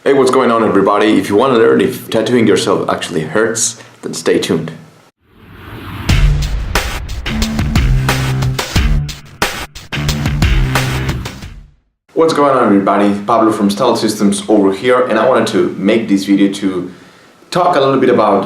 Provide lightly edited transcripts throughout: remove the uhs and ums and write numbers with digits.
Hey, what's going on, everybody? If you want to learn if tattooing yourself actually hurts, then stay tuned. What's going on, everybody? Pablo from Style Systems over here, and I wanted to make this video to talk a little bit about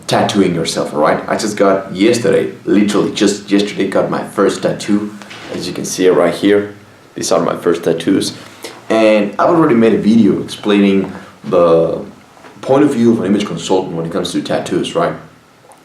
tattooing yourself, alright? I just got literally just yesterday, got my first tattoo. As you can see it right here, these are my first tattoos. And I've already made a video explaining the point of view of an image consultant when it comes to tattoos, right?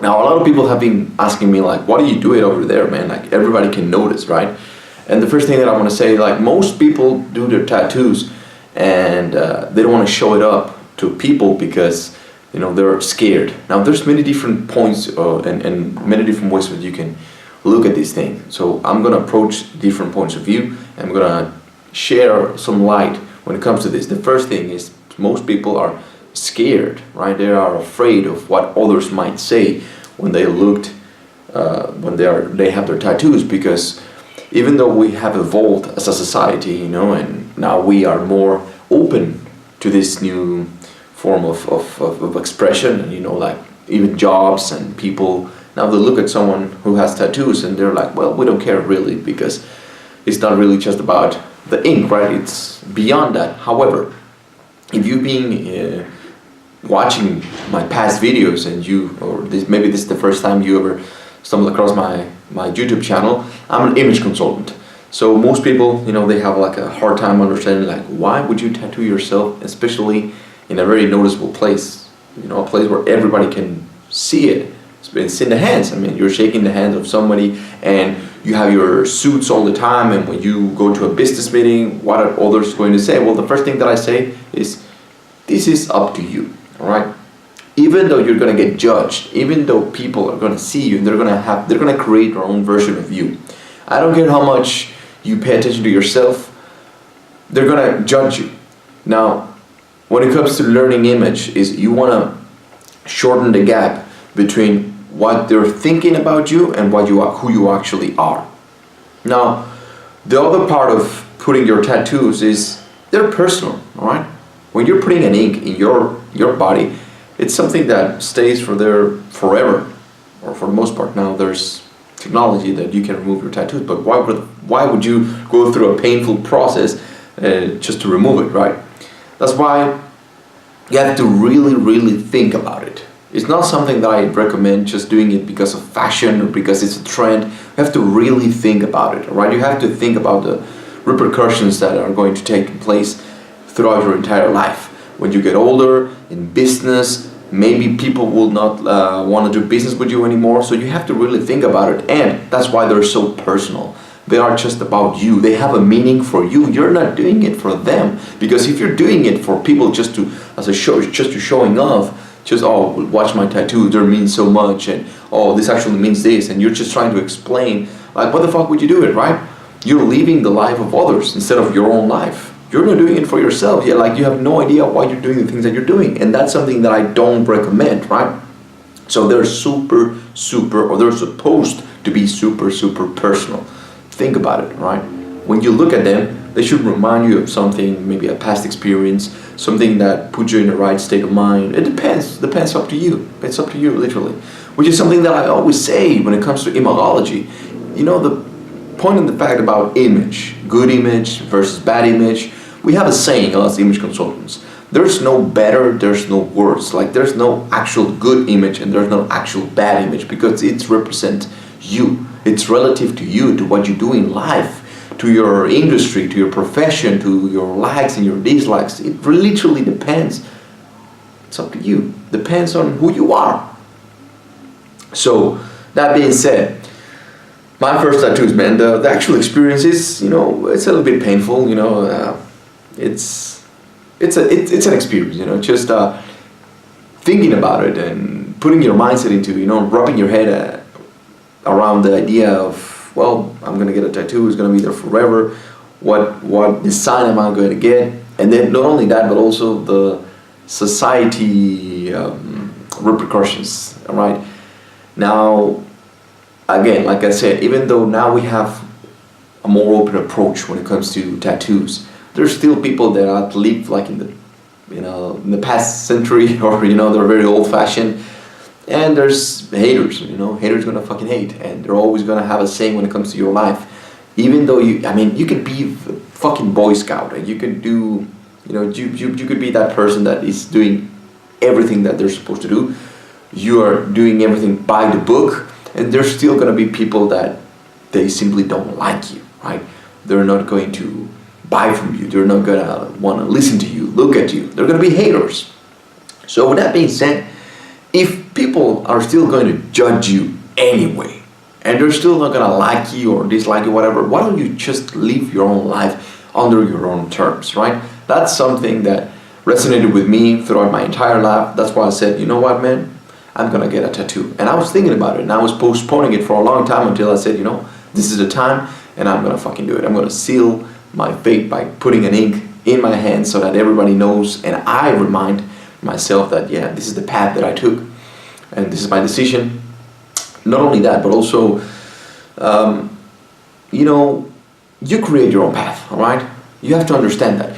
Now, a lot of people have been asking me, like, what do you do it over there, man? Like, everybody can notice, right? And the first thing that I want to say, like, most people do their tattoos and they don't want to show it up to people because, you know, they're scared. Now, there's many different points and many different ways that you can look at this thing. So I'm going to approach different points of view, and I'm going to share some light when it comes to this. The first thing is most people are scared, right? They are afraid of what others might say when they they have their tattoos, because even though we have evolved as a society, you know, and now we are more open to this new form of expression, you know, like even jobs and people, now they look at someone who has tattoos and they're like, well, we don't care really, because it's not really just about the ink, right? It's beyond that. However, if you've been watching my past videos and maybe this is the first time you ever stumbled across my YouTube channel, I'm an image consultant. So most people, you know, they have like a hard time understanding, like, why would you tattoo yourself, especially in a very noticeable place, you know, a place where everybody can see it. It's in the hands. I mean, you're shaking the hand of somebody and you have your suits all the time, and when you go to a business meeting, what are others going to say? Well, the first thing that I say is, this is up to you, all right? Even though you're going to get judged, even though people are going to see you and they're going to create their own version of you. I don't care how much you pay attention to yourself, they're going to judge you. Now, when it comes to learning image, is you want to shorten the gap between what they're thinking about you and who you actually are. Now, the other part of putting your tattoos is they're personal, all right? When you're putting an ink in your body, it's something that stays forever, or for the most part. Now, there's technology that you can remove your tattoos, but why would you go through a painful process just to remove it, right? That's why you have to really, really think about it. It's not something that I recommend just doing it because of fashion or because it's a trend. You have to really think about it, all right? You have to think about the repercussions that are going to take place throughout your entire life. When you get older, in business, maybe people will not want to do business with you anymore, so you have to really think about it, and that's why they're so personal. They are just about you. They have a meaning for you. You're not doing it for them, because if you're doing it for people just to showing off, just, oh, watch my tattoo, they mean so much, and oh, this actually means this, and you're just trying to explain, like, what the fuck would you do it, right? You're living the life of others instead of your own life. You're not doing it for yourself. Yeah, like, you have no idea why you're doing the things that you're doing, and that's something that I don't recommend, right? So they're or they're supposed to be super personal. Think about it, right? When you look at them, they should remind you of something, maybe a past experience, something that puts you in the right state of mind. It depends up to you. It's up to you, literally. Which is something that I always say when it comes to imagology. You know, the point of the fact about image, good image versus bad image, we have a saying as image consultants. There's no better, there's no worse. Like, there's no actual good image and there's no actual bad image, because it represents you. It's relative to you, to what you do in life, to your industry, to your profession, to your likes and your dislikes. It literally depends. It's up to you. Depends on who you are. So, that being said, my first tattoos, man, the actual experience is, you know, it's a little bit painful, you know. It's an experience, you know, just thinking about it and putting your mindset into, you know, wrapping your head around the idea of, well, I'm going to get a tattoo, it's going to be there forever, what design am I going to get, and then not only that, but also the society repercussions, all right? Now, again, like I said, even though now we have a more open approach when it comes to tattoos, there's still people that live like in the in the past century, or they're very old fashioned. And there's haters, haters gonna fucking hate, and they're always gonna have a saying when it comes to your life. Even though you could be the fucking Boy Scout, and you could do, you could be that person that is doing everything that they're supposed to do. You are doing everything by the book, and there's still gonna be people that they simply don't like you, right? They're not going to buy from you. They're not gonna want to listen to you, look at you. They're gonna be haters. So with that being said, if people are still going to judge you anyway, and they're still not gonna like you or dislike you, whatever, why don't you just live your own life under your own terms, right? That's something that resonated with me throughout my entire life. That's why I said, you know what, man, I'm gonna get a tattoo. And I was thinking about it, and I was postponing it for a long time until I said, this is the time, and I'm gonna fucking do it. I'm gonna seal my fate by putting an ink in my hand so that everybody knows, and I remind myself that, yeah, this is the path that I took, and this is my decision. Not only that, but also, you create your own path, all right? You have to understand that.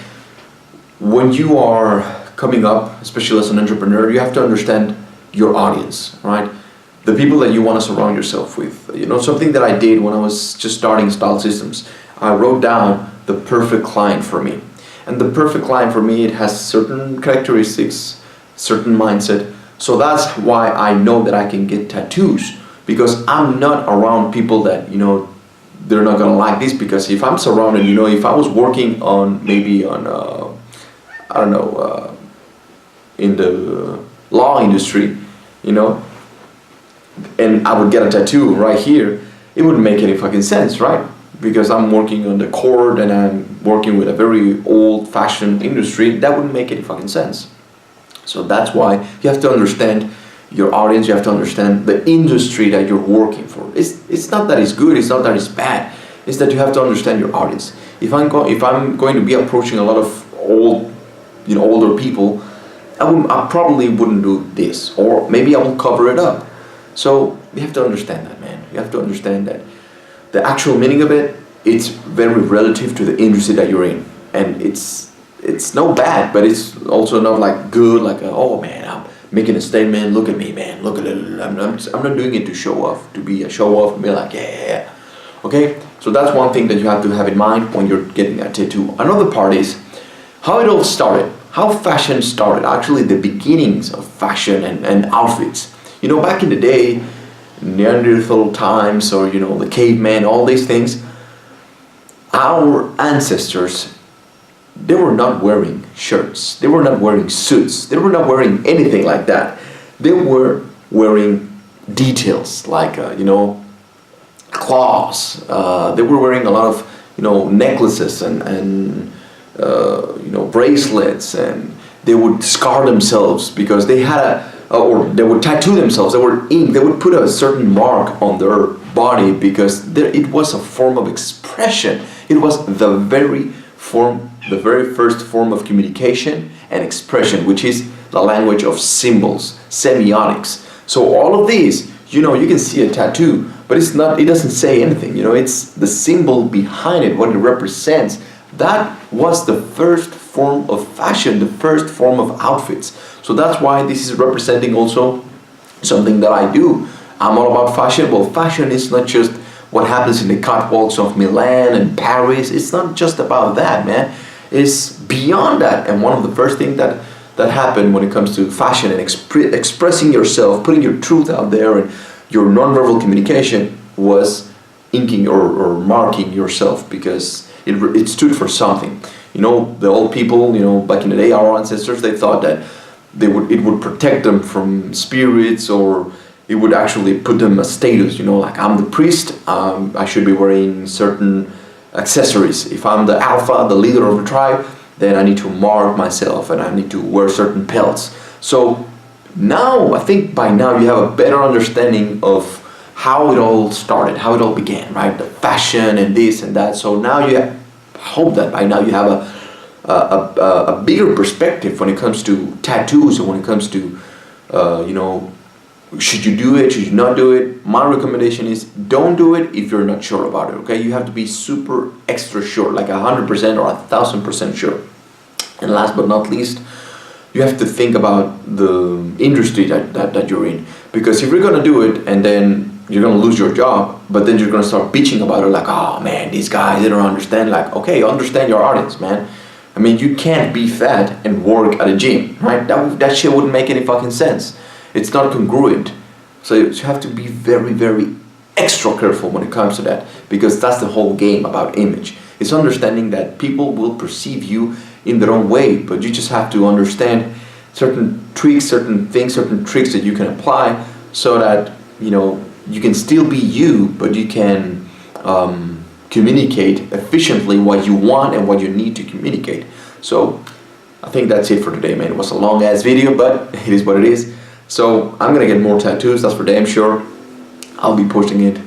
When you are coming up, especially as an entrepreneur, you have to understand your audience, right? The people that you want to surround yourself with. Something that I did when I was just starting Style Systems, I wrote down the perfect client for me. And the perfect client for me, it has certain characteristics, certain mindset. So that's why I know that I can get tattoos, because I'm not around people that, they're not going to like this. Because if I'm surrounded, if I was working on in the law industry, and I would get a tattoo right here, it wouldn't make any fucking sense, right? Because I'm working on the court and I'm working with a very old-fashioned industry, that wouldn't make any fucking sense. So that's why you have to understand your audience. You have to understand the industry that you're working for. It's not that it's good, it's not that it's bad. It's that you have to understand your audience. If I'm going to be approaching a lot of older people, I probably wouldn't do this, or maybe I will cover it up. So you have to understand that, man. You have to understand that the actual meaning of it, it's very relative to the industry that you're in, and it's not bad, but it's also not like good, like oh man, I'm making a statement. Look at me, man. Look at it. I'm not doing it to show off, to be a show off, and be like yeah. Okay, so that's one thing that you have to have in mind when you're getting a tattoo. Another part is how it all started, how fashion started. Actually, the beginnings of fashion and outfits. Back in the day, Neanderthal times, or the caveman, all these things, our ancestors, they were not wearing shirts, they were not wearing suits, they were not wearing anything like that. They were wearing details like claws. They were wearing a lot of necklaces and bracelets, and they would scar themselves because they had or they would tattoo themselves. They would put a certain mark on their body because it was a form of expression. It was the very first form of communication and expression, which is the language of symbols, semiotics. So all of these, you can see a tattoo, but it doesn't say anything. It's the symbol behind it, what it represents. That was the first form of fashion, the first form of outfits. So that's why this is representing also something that I do. I'm all about fashion. Well, fashion is not just what happens in the catwalks of Milan and Paris. It's not just about that, man. It's beyond that. And one of the first things that happened when it comes to fashion and expressing yourself, putting your truth out there, and your nonverbal communication was inking or marking yourself, because it stood for something. The old people, back in the day, our ancestors, they thought that it would protect them from spirits, or it would actually put them a status, like I'm the priest, I should be wearing certain accessories. If I'm the alpha, the leader of the tribe, then I need to mark myself and I need to wear certain pelts. So now, I think by now you have a better understanding of how it all started, how it all began, right? The fashion and this and that. So now hope that by now you have a bigger perspective when it comes to tattoos, and when it comes to should you do it, should you not do it. My recommendation is don't do it if you're not sure about it. Okay, you have to be extra sure, like 100% or 1,000% sure. And last but not least, you have to think about the industry that you're in. Because if you're gonna do it and then you're gonna lose your job, but then you're gonna start bitching about it like, oh man, these guys, they don't understand. Like, okay, understand your audience, man. I mean, you can't be fat and work at a gym, right? That shit wouldn't make any fucking sense. It's not congruent. So you have to be very, very extra careful when it comes to that, because that's the whole game about image. It's understanding that people will perceive you in their own way, but you just have to understand certain tricks, certain things, certain tricks that you can apply so that, you know, you can still be you, but you can communicate efficiently what you want and what you need to communicate. So I think that's it for today, man. It was a long ass video, but it is what it is. So I'm gonna get more tattoos, that's for damn sure. I'll be posting it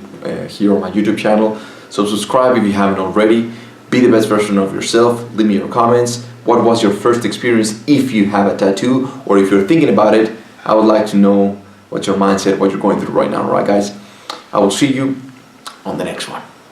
here on my YouTube channel. So subscribe if you haven't already. Be the best version of yourself. Leave me your comments. What was your first experience if you have a tattoo, or if you're thinking about it? I would like to know what's your mindset, what you're going through right now, alright guys? I will see you on the next one.